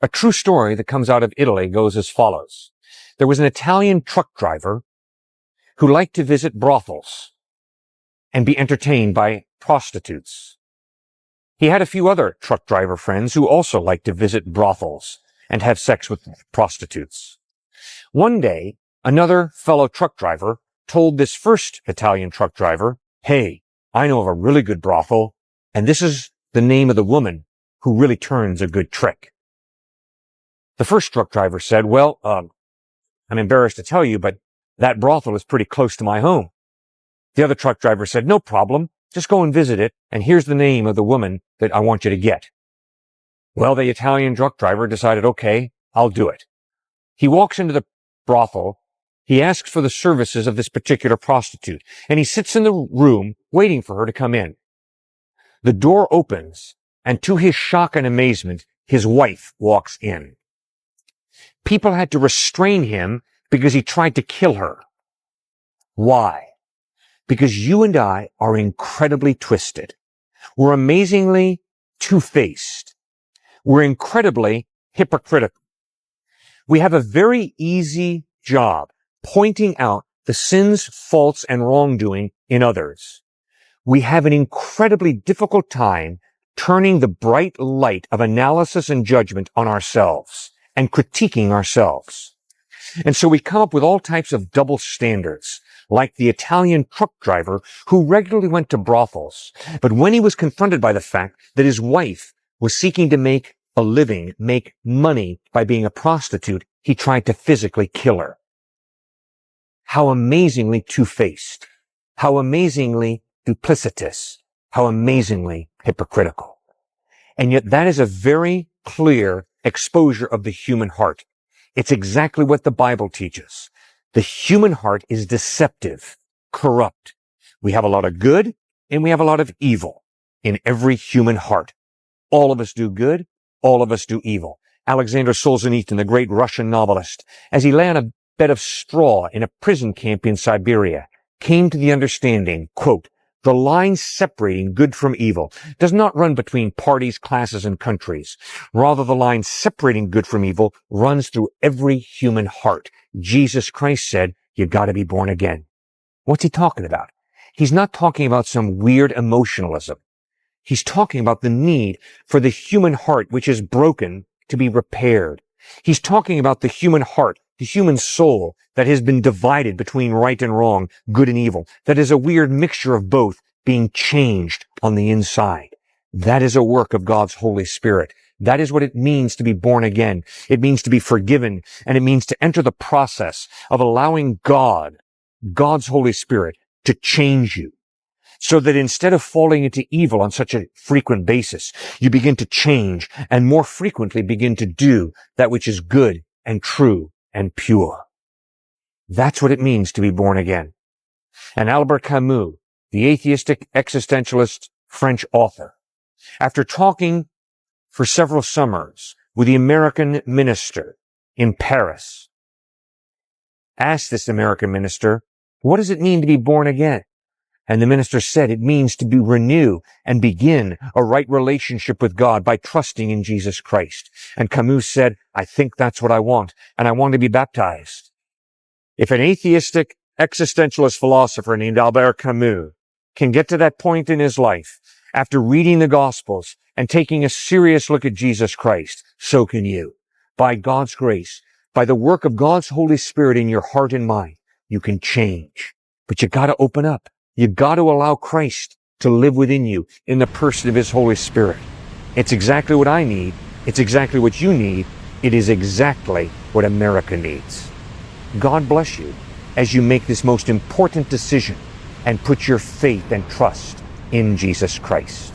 A true story that comes out of Italy goes as follows. There was an Italian truck driver who liked to visit brothels and be entertained by prostitutes. He had a few other truck driver friends who also liked to visit brothels and have sex with prostitutes. One day, another fellow truck driver told this first Italian truck driver, "Hey, I know of a really good brothel, and this is the name of the woman who really turns a good trick." The first truck driver said, "Well, I'm embarrassed to tell you, but that brothel is pretty close to my home." The other truck driver said, "No problem. Just go and visit it, and here's the name of the woman that I want you to get." Well, the Italian truck driver decided, okay, I'll do it. He walks into the brothel. He asks for the services of this particular prostitute, and he sits in the room waiting for her to come in. The door opens, and to his shock and amazement, his wife walks in. People had to restrain him because he tried to kill her. Why? Because you and I are incredibly twisted. We're amazingly two-faced. We're incredibly hypocritical. We have a very easy job pointing out the sins, faults, and wrongdoing in others. We have an incredibly difficult time turning the bright light of analysis and judgment on ourselves and critiquing ourselves. And so we come up with all types of double standards, like the Italian truck driver who regularly went to brothels. But when he was confronted by the fact that his wife was seeking to make a living, make money by being a prostitute, he tried to physically kill her. How amazingly two-faced. How amazingly duplicitous. How amazingly hypocritical. And yet that is a very clear exposure of the human heart. It's exactly what the Bible teaches. The human heart is deceptive, corrupt. We have a lot of good and we have a lot of evil in every human heart. All of us do good. All of us do evil. Alexander Solzhenitsyn, the great Russian novelist, as he lay on a bed of straw in a prison camp in Siberia, came to the understanding, quote, "The line separating good from evil does not run between parties, classes, and countries. Rather, the line separating good from evil runs through every human heart." Jesus Christ said, "You gotta be born again." What's he talking about? He's not talking about some weird emotionalism. He's talking about the need for the human heart, which is broken, to be repaired. He's talking about the human heart, the human soul that has been divided between right and wrong, good and evil, that is a weird mixture of both being changed on the inside. That is a work of God's Holy Spirit. That is what it means to be born again. It means to be forgiven, and it means to enter the process of allowing God, God's Holy Spirit, to change you. So that instead of falling into evil on such a frequent basis, you begin to change and more frequently begin to do that which is good and true and pure. That's what it means to be born again. And Albert Camus, the atheistic existentialist French author, after talking for several summers with the American minister in Paris, asked this American minister, "What does it mean to be born again?" And the minister said, "It means to be renew and begin a right relationship with God by trusting in Jesus Christ." And Camus said, "I think that's what I want, and I want to be baptized." If an atheistic existentialist philosopher named Albert Camus can get to that point in his life after reading the Gospels and taking a serious look at Jesus Christ, so can you. By God's grace, by the work of God's Holy Spirit in your heart and mind, you can change. But you gotta open up. You got to allow Christ to live within you in the person of His Holy Spirit. It's exactly what I need. It's exactly what you need. It is exactly what America needs. God bless you as you make this most important decision and put your faith and trust in Jesus Christ.